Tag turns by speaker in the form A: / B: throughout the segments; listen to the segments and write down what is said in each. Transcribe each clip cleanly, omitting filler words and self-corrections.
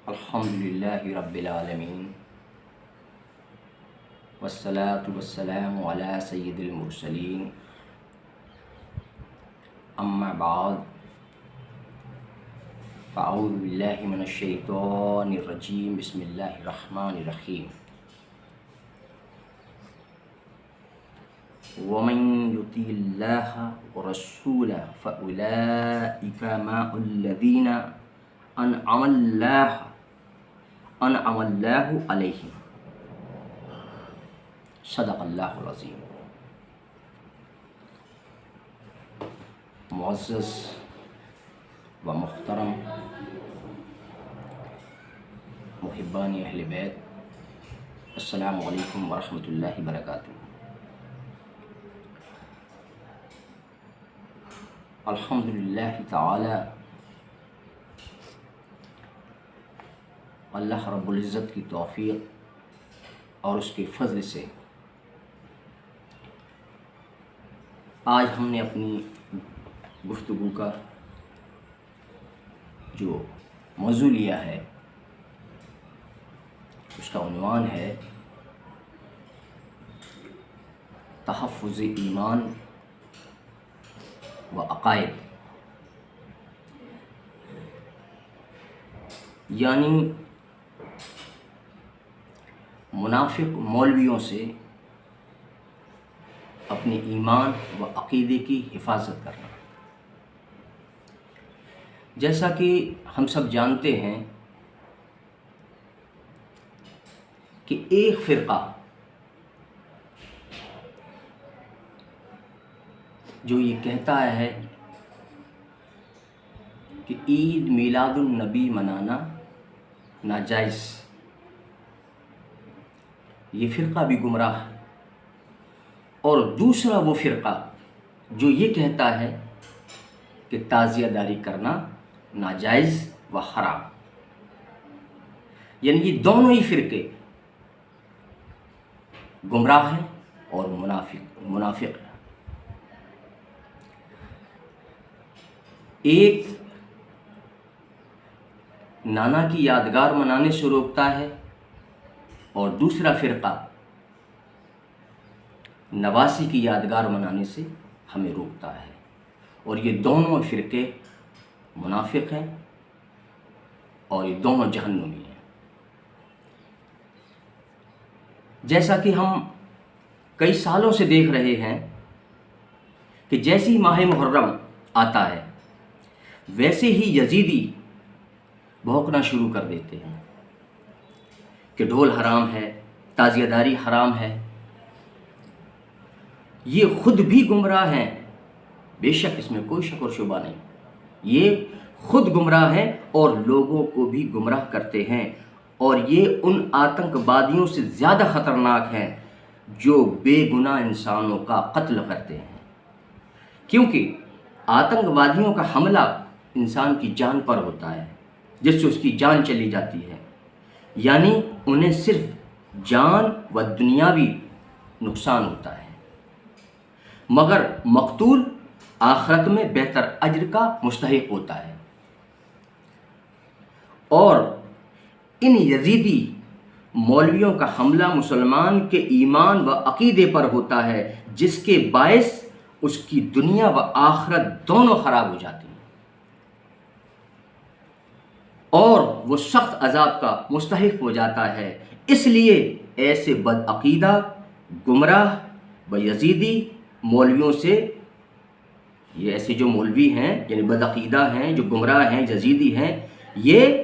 A: الحمدللہ رب العالمین والصلاة والسلام علی سید المرسلین اما بعد فاعوذ باللہ من الشیطان الرجیم بسم اللہ الرحمن الرحیم ومن یطع اللہ ورسولہ فاولئک مع الذین انعم اللہ علیہم صدق اللہ العظیم۔ معزز و محترم محبان اہل بیت، السلام علیکم ورحمۃ اللہ وبرکاتہ۔ الحمدللہ تعالی اللہ رب العزت کی توفیق اور اس کے فضل سے آج ہم نے اپنی گفتگو کا جو موضوع لیا ہے اس کا عنوان ہے تحفظ ایمان و عقائد، یعنی منافق مولویوں سے اپنے ایمان و عقیدے کی حفاظت کرنا۔ جیسا کہ ہم سب جانتے ہیں کہ ایک فرقہ جو یہ کہتا ہے کہ عید میلاد النبی منانا ناجائز، یہ فرقہ بھی گمراہ ہے، اور دوسرا وہ فرقہ جو یہ کہتا ہے کہ تعزیہ داری کرنا ناجائز و حرام، یعنی یہ دونوں ہی فرقے گمراہ ہیں اور منافق ہیں۔ ایک نانا کی یادگار منانے سے روکتا ہے اور دوسرا فرقہ نواسی کی یادگار منانے سے ہمیں روکتا ہے، اور یہ دونوں فرقے منافق ہیں اور یہ دونوں جہنمی ہیں۔ جیسا کہ ہم کئی سالوں سے دیکھ رہے ہیں کہ جیسی ماہ محرم آتا ہے ویسے ہی یزیدی بھونکنا شروع کر دیتے ہیں کہ ڈھول حرام ہے، تعزیہ داری حرام ہے۔ یہ خود بھی گمراہ ہیں، بے شک اس میں کوئی شک اور شبہ نہیں، یہ خود گمراہ ہیں اور لوگوں کو بھی گمراہ کرتے ہیں، اور یہ ان آتنک وادیوں سے زیادہ خطرناک ہیں جو بے گناہ انسانوں کا قتل کرتے ہیں، کیونکہ آتنک وادیوں کا حملہ انسان کی جان پر ہوتا ہے، جس سے اس کی جان چلی جاتی ہے، یعنی انہیں صرف جان و دنیاوی نقصان ہوتا ہے، مگر مقتول آخرت میں بہتر اجر کا مستحق ہوتا ہے۔ اور ان یزیدی مولویوں کا حملہ مسلمان کے ایمان و عقیدے پر ہوتا ہے، جس کے باعث اس کی دنیا و آخرت دونوں خراب ہو جاتی ہیں اور وہ سخت عذاب کا مستحق ہو جاتا ہے۔ اس لیے ایسے بدعقیدہ گمراہ و یزیدی مولویوں سے، یہ ایسے جو مولوی ہیں یعنی بدعقیدہ ہیں، جو گمراہ ہیں، یزیدی ہیں، یہ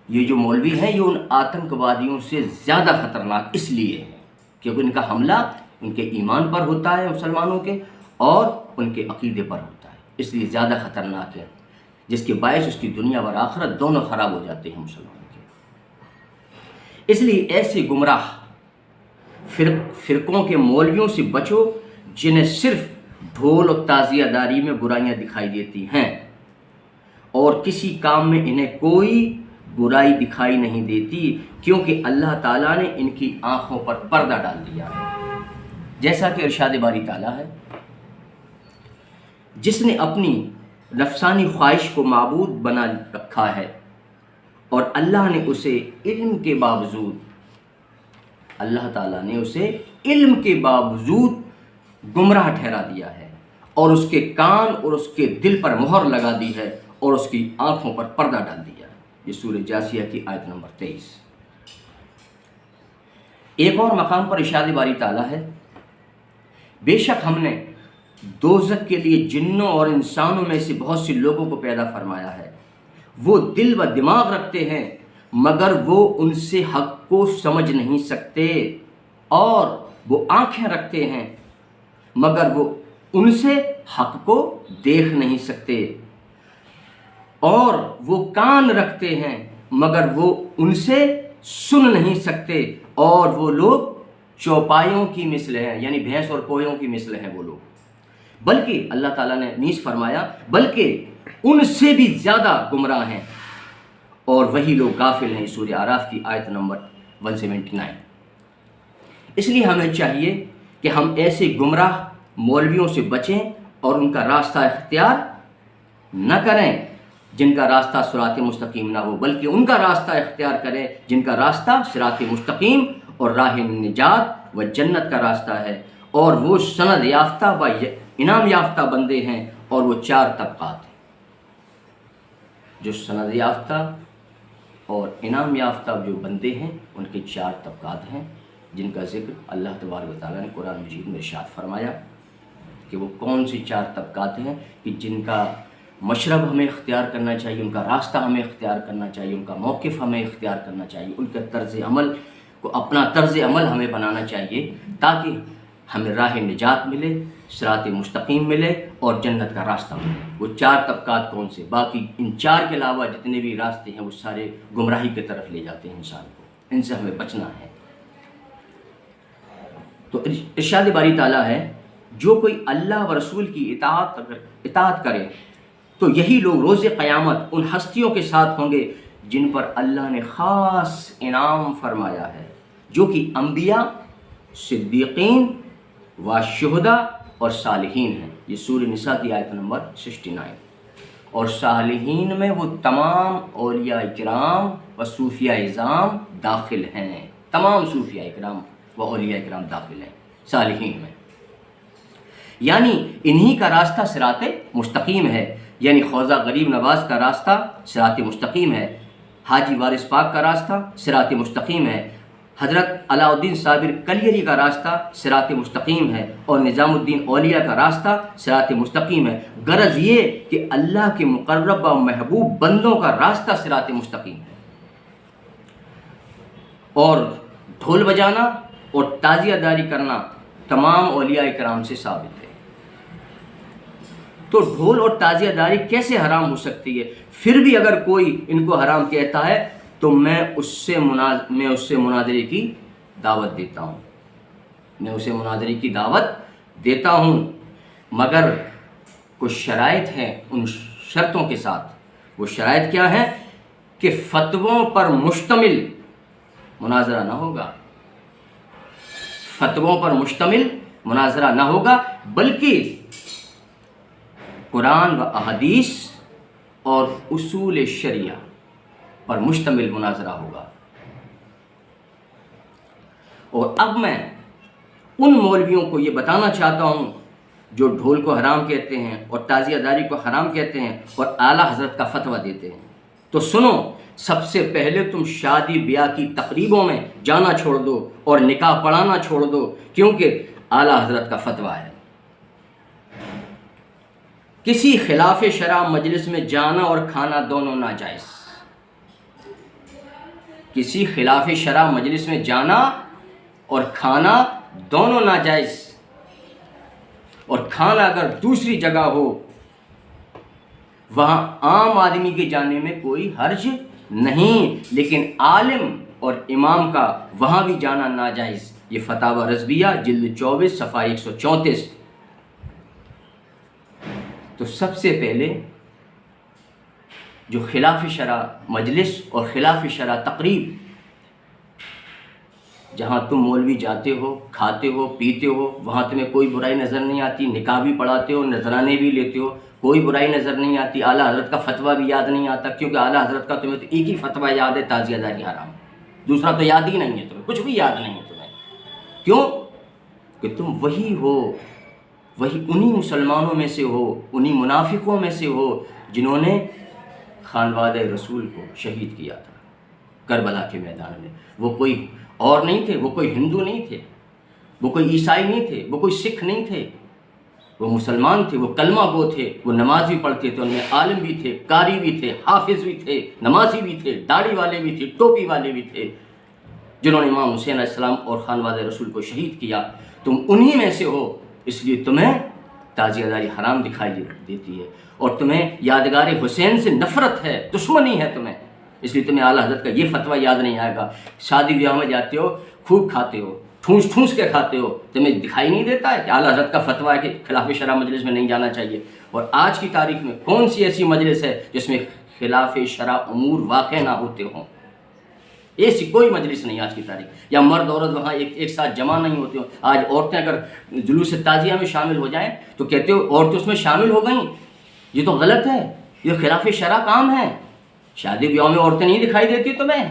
A: جو مولوی ہیں یہ ان آتنک وادیوں سے زیادہ خطرناک اس لیے ہے کیونکہ ان کا حملہ ان کے ایمان پر ہوتا ہے مسلمانوں کے، اور ان کے عقیدے پر ہوتا ہے، اس لیے زیادہ خطرناک ہے، جس کے باعث اس کی دنیا اور آخرت دونوں خراب ہو جاتے ہیں مسلمانوں کے۔ اس لیے ایسے گمراہ فرقوں کے مولویوں سے بچو جنہیں صرف ڈھول اور تعزیہ داری میں برائیاں دکھائی دیتی ہیں اور کسی کام میں انہیں کوئی برائی دکھائی نہیں دیتی، کیونکہ اللہ تعالیٰ نے ان کی آنکھوں پر پردہ ڈال دیا ہے۔ جیسا کہ ارشاد باری تعالیٰ ہے، جس نے اپنی نفسانی خواہش کو معبود بنا رکھا ہے اور اللہ نے اسے علم کے باوجود، اللہ تعالیٰ نے اسے علم کے باوجود گمراہ ٹھہرا دیا ہے، اور اس کے کان اور اس کے دل پر مہر لگا دی ہے، اور اس کی آنکھوں پر پردہ ڈال دیا ہے۔ یہ سورہ جاثیہ کی آیت نمبر 23۔ ایک اور مقام پر ارشاد باری تعالیٰ ہے، بے شک ہم نے دوزخ کے لیے جنوں اور انسانوں میں سے بہت سے لوگوں کو پیدا فرمایا ہے، وہ دل و دماغ رکھتے ہیں مگر وہ ان سے حق کو سمجھ نہیں سکتے، اور وہ آنکھیں رکھتے ہیں مگر وہ ان سے حق کو دیکھ نہیں سکتے، اور وہ کان رکھتے ہیں مگر وہ ان سے سن نہیں سکتے، اور وہ لوگ چوپایوں کی مثل ہیں، یعنی بھینس اور کوہیوں کی مثل ہیں وہ لوگ، بلکہ اللہ تعالیٰ نے نیز فرمایا بلکہ ان سے بھی زیادہ گمراہ ہیں، اور وہی لوگ غافل ہیں۔ سورہ اعراف کی آیت نمبر 179۔ اس لیے ہمیں چاہیے کہ ہم ایسے گمراہ مولویوں سے بچیں اور ان کا راستہ اختیار نہ کریں جن کا راستہ صراط مستقیم نہ ہو، بلکہ ان کا راستہ اختیار کریں جن کا راستہ صراط مستقیم اور راہ نجات و جنت کا راستہ ہے، اور وہ سند یافتہ و انعام یافتہ بندے ہیں، اور وہ 4 طبقات ہیں۔ جو سند یافتہ اور انعام یافتہ جو بندے ہیں ان کے 4 طبقات ہیں، جن کا ذکر اللہ تبارک و تعالیٰ نے قرآن مجید میں ارشاد فرمایا کہ وہ کون سی 4 طبقات ہیں کہ جن کا مشرب ہمیں اختیار کرنا چاہیے، ان کا راستہ ہمیں اختیار کرنا چاہیے، ان کا موقف ہمیں اختیار کرنا چاہیے، ان کا طرز عمل کو اپنا طرز عمل ہمیں بنانا چاہیے، تاکہ ہمیں راہ نجات ملے، صراط مستقیم ملے اور جنت کا راستہ ملے۔ وہ 4 طبقات کون سے؟ باقی ان 4 کے علاوہ جتنے بھی راستے ہیں وہ سارے گمراہی کی طرف لے جاتے ہیں انسان کو، ان سے ہمیں بچنا ہے۔ تو ارشاد باری تعالیٰ ہے، جو کوئی اللہ و رسول کی اطاعت کرے تو یہی لوگ روز قیامت ان ہستیوں کے ساتھ ہوں گے جن پر اللہ نے خاص انعام فرمایا ہے، جو کہ انبیاء، صدیقین و شہداء اور صالحین ہیں۔ یہ سورہ نساء کی آیت نمبر 69۔ اور صالحین میں وہ تمام اولیاء کرام و صوفیاء اعظام داخل ہیں، تمام صوفیاء کرام و اولیاء کرام داخل ہیں صالحین میں، یعنی انہی کا راستہ صراط مستقیم ہے، یعنی خواجہ غریب نواز کا راستہ صراط مستقیم ہے، حاجی وارث پاک کا راستہ صراط مستقیم ہے، حضرت علاء الدین صابر کلیری کا راستہ صراط مستقیم ہے، اور نظام الدین اولیاء کا راستہ صراط مستقیم ہے۔ غرض یہ کہ اللہ کے مقرب و محبوب بندوں کا راستہ صراط مستقیم ہے، اور ڈھول بجانا اور تعزیہ داری کرنا تمام اولیاء کرام سے ثابت ہے۔ تو ڈھول اور تعزیہ داری کیسے حرام ہو سکتی ہے؟ پھر بھی اگر کوئی ان کو حرام کہتا ہے تو میں اس سے مناظرے کی دعوت دیتا ہوں، میں اسے مناظرے کی دعوت دیتا ہوں، مگر کچھ شرائط ہیں، ان شرطوں کے ساتھ۔ وہ شرائط کیا ہیں؟ کہ فتووں پر مشتمل مناظرہ نہ ہوگا، فتووں پر مشتمل مناظرہ نہ ہوگا، بلکہ قرآن و احادیث اور اصول شریعہ پر مشتمل مناظرہ ہوگا۔ اور اب میں ان مولویوں کو یہ بتانا چاہتا ہوں جو ڈھول کو حرام کہتے ہیں اور تعزیہ داری کو حرام کہتے ہیں اور اعلیٰ حضرت کا فتویٰ دیتے ہیں، تو سنو، سب سے پہلے تم شادی بیاہ کی تقریبوں میں جانا چھوڑ دو اور نکاح پڑھانا چھوڑ دو، کیونکہ اعلیٰ حضرت کا فتویٰ ہے۔ کسی خلاف شرع مجلس میں جانا اور کھانا دونوں ناجائز، کسی خلاف شرع مجلس میں جانا اور کھانا دونوں ناجائز، اور کھانا اگر دوسری جگہ ہو وہاں عام آدمی کے جانے میں کوئی حرج نہیں، لیکن عالم اور امام کا وہاں بھی جانا ناجائز۔ یہ فتاوی رضویہ جلد 24 صفحہ 134۔ تو سب سے پہلے جو خلاف شرع مجلس اور خلاف شرع تقریب، جہاں تم مولوی جاتے ہو، کھاتے ہو، پیتے ہو، وہاں تمہیں کوئی برائی نظر نہیں آتی، نکاح بھی پڑھاتے ہو، نذرانے بھی لیتے ہو، کوئی برائی نظر نہیں آتی، اعلیٰ حضرت کا فتویٰ بھی یاد نہیں آتا، کیونکہ اعلیٰ حضرت کا تمہیں تو ایک ہی فتویٰ یاد ہے، تعزیہ داری حرام، دوسرا تو یاد ہی نہیں ہے تمہیں، کچھ بھی یاد نہیں ہے تمہیں. کیوں؟ کہ تم وہی ہو، وہی انہی مسلمانوں میں سے ہو، انہی منافقوں میں سے ہو جنہوں نے خانوادہ رسول کو شہید کیا تھا کربلا کے میدان میں. وہ کوئی اور نہیں تھے، وہ کوئی ہندو نہیں تھے، وہ کوئی عیسائی نہیں تھے، وہ کوئی سکھ نہیں تھے، وہ مسلمان تھے، وہ کلمہ گو تھے، وہ نماز بھی پڑھتے تھے، ان میں عالم بھی تھے، قاری بھی تھے، حافظ بھی تھے، نمازی بھی تھے، داڑھی والے بھی تھے، ٹوپی والے بھی تھے، جنہوں نے امام حسین علیہ السلام اور خانوادہ رسول کو شہید کیا. تم انہی میں سے ہو، اس لیے تمہیں تعزیہ داری حرام دکھائی دیتی ہے، اور تمہیں یادگار حسین سے نفرت ہے، دشمنی ہے تمہیں، اس لیے تمہیں اعلیٰ حضرت کا یہ فتویٰ یاد نہیں آئے گا. شادی بیاہ میں جاتے ہو، خوب کھاتے ہو، ٹھونس ٹھونس کے کھاتے ہو، تمہیں دکھائی نہیں دیتا ہے کہ اعلیٰ حضرت کا فتویٰ ہے کہ خلاف شرع مجلس میں نہیں جانا چاہیے. اور آج کی تاریخ میں کون سی ایسی مجلس ہے جس میں خلاف شرع امور واقع نہ ہوتے ہوں؟ ایسی کوئی مجلس نہیں آج کی تاریخ. یا مرد عورت وہاں ایک ساتھ جمع نہیں ہوتے ہوں. آج عورتیں اگر جلوس تعزیہ میں شامل ہو جائیں تو کہتے ہو عورتیں اس میں شامل ہو گئیں، یہ تو غلط ہے، یہ خلاف شرع کام ہے. شادی بیاہ میں عورتیں نہیں دکھائی دیتی تمہیں؟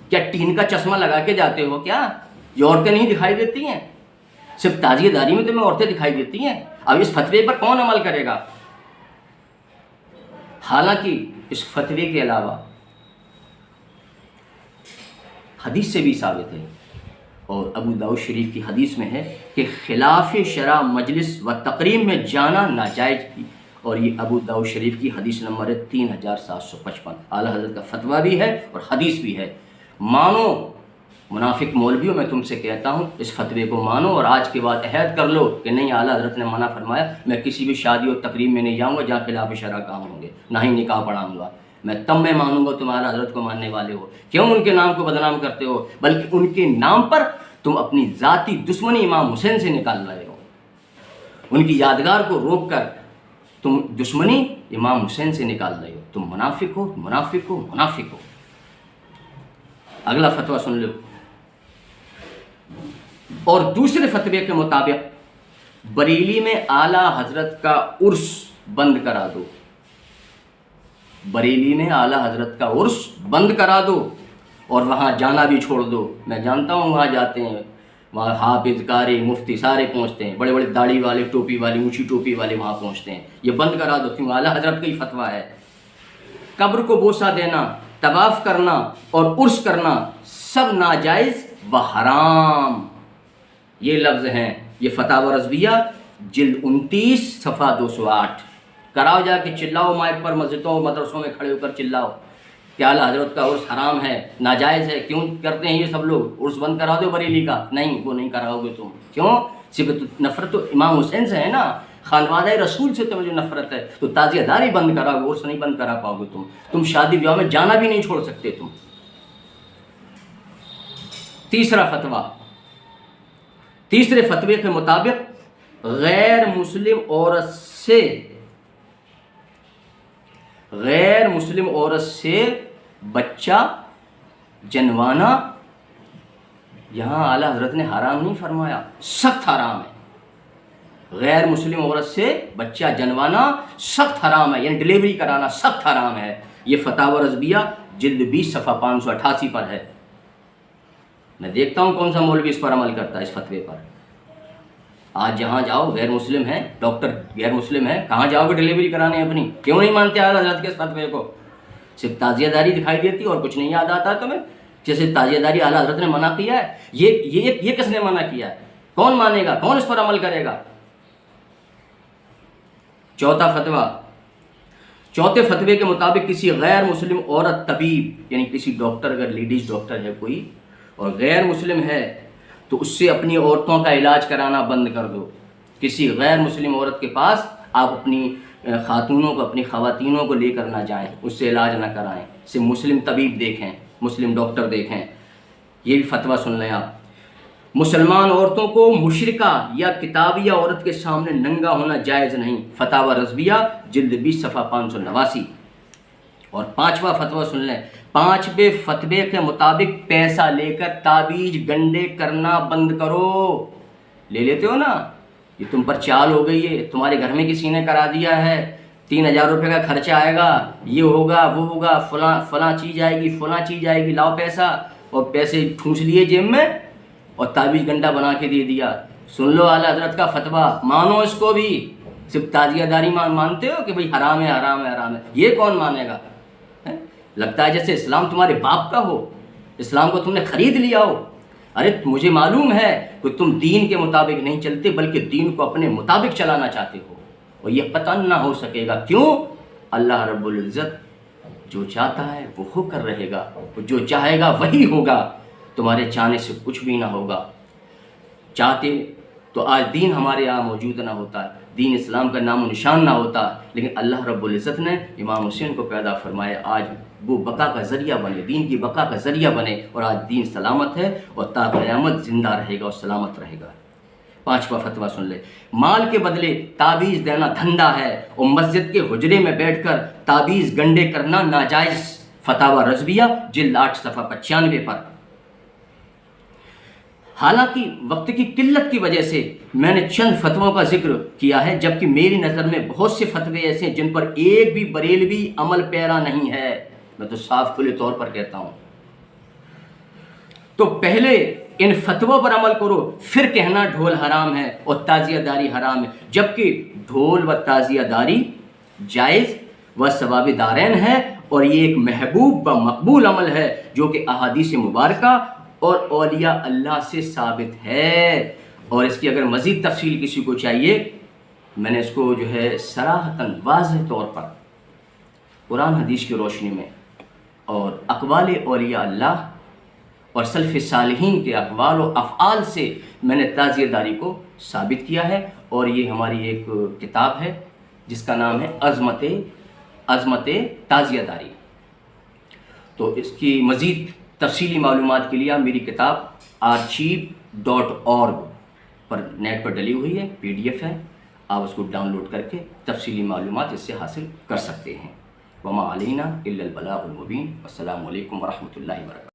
A: کیا ٹین کا چشمہ لگا کے جاتے ہو کیا؟ یہ عورتیں نہیں دکھائی دیتی ہیں؟ صرف تعزیہ داری میں تمہیں عورتیں دکھائی دیتی ہیں؟ اب اس فتوے پر کون عمل کرے گا؟ حالانکہ اس فتوے کے علاوہ حدیث سے بھی ثابت ہے، اور ابو داؤد شریف کی حدیث میں ہے کہ خلاف شرع مجلس و تقریب میں جانا ناجائز تھی، اور یہ ابو داؤد شریف کی حدیث نمبر ہے 3755. اعلیٰ حضرت کا فتویٰ بھی ہے اور حدیث بھی ہے. مانو منافق مولویوں، میں تم سے کہتا ہوں اس فتوے کو مانو، اور آج کے بعد عہد کر لو کہ نہیں، اعلیٰ حضرت نے منع فرمایا، میں کسی بھی شادی اور تقریب میں نہیں جاؤں گا جہاں خلاف شرع کام ہوں گے، نہ ہی نکاح پڑھاؤں گا. میں تب میں مانوں گا تم اعلیٰ حضرت کو ماننے والے ہو. کیوں ان کے نام کو بدنام کرتے ہو؟ بلکہ ان کے نام پر تم اپنی ذاتی دشمنی امام حسین سے نکال رہے ہو. ان کی یادگار کو روک کر تم دشمنی امام حسین سے نکال رہے ہو. تم منافق ہو، منافق ہو، منافق ہو. اگلا فتویٰ سن لو. اور دوسرے فتوے کے مطابق بریلی میں اعلیٰ حضرت کا عرس بند کرا دو. بریلی میں اعلیٰ حضرت کا عرس بند کرا دو اور وہاں جانا بھی چھوڑ دو. میں جانتا ہوں وہاں جاتے ہیں، وہاں حافظ، قاری، مفتی سارے پہنچتے ہیں، بڑے بڑے داڑھی والے، ٹوپی والے، اونچی ٹوپی والے وہاں پہنچتے ہیں. یہ بند کرا دو، کیوں؟ اعلیٰ حضرت کا ہی فتویٰ ہے. قبر کو بوسہ دینا، طواف کرنا اور عرس کرنا سب ناجائز و حرام. یہ لفظ ہیں، یہ فتاوی رضویہ جلد 29 صفحہ 208. کراؤ جا کے چلاؤ مائک پر، مسجدوں اور مدرسوں میں کھڑے ہو کر چلاؤ کہ اعلیٰ حضرت کا عرس حرام ہے، ناجائز ہے. کیوں کرتے ہیں یہ سب لوگ؟ عرس بند کرا دو بریلی کا. نہیں، وہ نہیں کراؤ گے تم. کیوں؟ صرف نفرت تو امام حسین سے ہے نا، خانوادہ رسول سے تمہیں جو نفرت ہے، تو تعزیہ داری بند کراؤ گے، عرس نہیں بند کرا پاؤ گے تم شادی بیاہ میں جانا بھی نہیں چھوڑ سکتے تم. تیسرا فتویٰ، تیسرے فتوے کے مطابق غیر مسلم عورت سے بچہ جنوانا یہاں اعلیٰ حضرت نے حرام نہیں فرمایا، سخت حرام ہے. غیر مسلم عورت سے بچہ جنوانا سخت حرام ہے، یعنی ڈلیوری کرانا سخت حرام ہے. یہ فتاوی رضویہ جلد 20 صفحہ 588 پر ہے. میں دیکھتا ہوں کون سا مولوی اس پر عمل کرتا ہے، اس فتوے پر. آج جہاں جاؤ غیر مسلم ہیں، ڈاکٹر غیر مسلم ہیں، کہاں جاؤ گے ڈلیوری کرانے اپنی؟ کیوں نہیں مانتے اعلیٰ حضرت کے اس فتوے کو؟ صرف تعزیہ داری دکھائی دیتی اور کچھ نہیں یاد آتا تمہیں؟ جیسے تعزیہ داری اعلیٰ حضرت نے منع کیا ہے، یہ کس نے منع کیا ہے؟ کون مانے گا؟ کون اس پر عمل کرے گا؟ چوتھا فتویٰ، چوتھے فتوے کے مطابق کسی غیر مسلم عورت طبیب، یعنی کسی ڈاکٹر، اگر لیڈیز ڈاکٹر ہے کوئی اور غیر مسلم ہے تو اس سے اپنی عورتوں کا علاج کرانا بند کر دو. کسی غیر مسلم عورت کے پاس آپ اپنی خاتونوں کو، اپنی خواتینوں کو لے کر نہ جائیں، اس سے علاج نہ کرائیں. صرف مسلم طبیب دیکھیں، مسلم ڈاکٹر دیکھیں. یہ بھی فتویٰ سن لیں آپ. مسلمان عورتوں کو مشرکہ یا کتابیہ عورت کے سامنے ننگا ہونا جائز نہیں. فتاوی رضویہ جلد 20 صفحہ 589. اور پانچواں فتویٰ سن لیں. پانچویں فتوے کے مطابق پیسہ لے کر تعویذ گنڈے کرنا بند کرو. لے لیتے ہو نا، یہ تم پر چال ہو گئی ہے، تمہارے گھر میں کسی نے کرا دیا ہے، 3,000 روپے کا خرچہ آئے گا، یہ ہوگا وہ ہوگا، فلاں چیز آئے گی، فلاں چیز آئے گی، لاؤ پیسہ، اور پیسے ٹھونس لیے جیب میں اور تعویذ گنڈا بنا کے دے دیا۔ سن لو اعلیٰ حضرت کا فتویٰ، مانو اس کو بھی۔ صرف تعزیہ داری مانتے ہو کہ بھئی حرام ہے حرام ہے حرام ہے، یہ کون مانے گا؟ لگتا ہے جیسے اسلام تمہارے باپ کا ہو، اسلام کو تم نے خرید لیا ہو۔ ارے مجھے معلوم ہے کہ تم دین کے مطابق نہیں چلتے بلکہ دین کو اپنے مطابق چلانا چاہتے ہو، اور یہ قطعاً نہ ہو سکے گا۔ کیوں؟ اللہ رب العزت جو چاہتا ہے وہ ہو کر رہے گا، جو چاہے گا وہی ہوگا، تمہارے چاہنے سے کچھ بھی نہ ہوگا۔ چاہتے تو آج دین ہمارے یہاں موجود نہ ہوتا، دین اسلام کا نام و نشان نہ ہوتا، لیکن اللہ رب العزت نے امام حسین کو پیدا فرمایا، آج وہ بقا کا ذریعہ بنے، دین کی بقا کا ذریعہ بنے، اور آج دین سلامت ہے اور تا قیامت زندہ رہے گا اور سلامت رہے گا۔ 5واں فتویٰ سن لے، مال کے بدلے تعویذ دینا دھندا ہے، اور مسجد کے حجرے میں بیٹھ کر تعویذ گنڈے کرنا ناجائز۔ فتاوی رضویہ جلد 8 صفحہ 95 پر۔ حالانکہ وقت کی قلت کی وجہ سے میں نے چند فتووں کا ذکر کیا ہے، جبکہ میری نظر میں بہت سے فتوے ایسے ہیں جن پر ایک بھی بریلوی عمل پیرا نہیں ہے، میں تو صاف کھلے طور پر کہتا ہوں۔ تو پہلے ان فتووں پر عمل کرو، پھر کہنا ڈھول حرام ہے اور تعزیہ داری حرام ہے، جبکہ ڈھول و تعزیہ داری جائز و ثواب دارین ہے، اور یہ ایک محبوب و مقبول عمل ہے جو کہ احادیث مبارکہ اور اولیاء اللہ سے ثابت ہے۔ اور اس کی اگر مزید تفصیل کسی کو چاہیے، میں نے اس کو جو ہے صراحتاً واضح طور پر قرآن حدیث کی روشنی میں اور اقوال اولیاء اللہ اور سلف صالحین کے اقوال و افعال سے میں نے تعزیہ داری کو ثابت کیا ہے، اور یہ ہماری ایک کتاب ہے جس کا نام ہے عظمت تعزیہ داری۔ تو اس کی مزید تفصیلی معلومات کے لیے آپ میری کتاب archive.org پر نیٹ پر ڈلی ہوئی ہے، PDF ہے، آپ اس کو ڈاؤن لوڈ کر کے تفصیلی معلومات اس سے حاصل کر سکتے ہیں۔ وما علینا الا البلاغ المبین۔ السلام علیکم ورحمۃ اللہ وبرکاتہ۔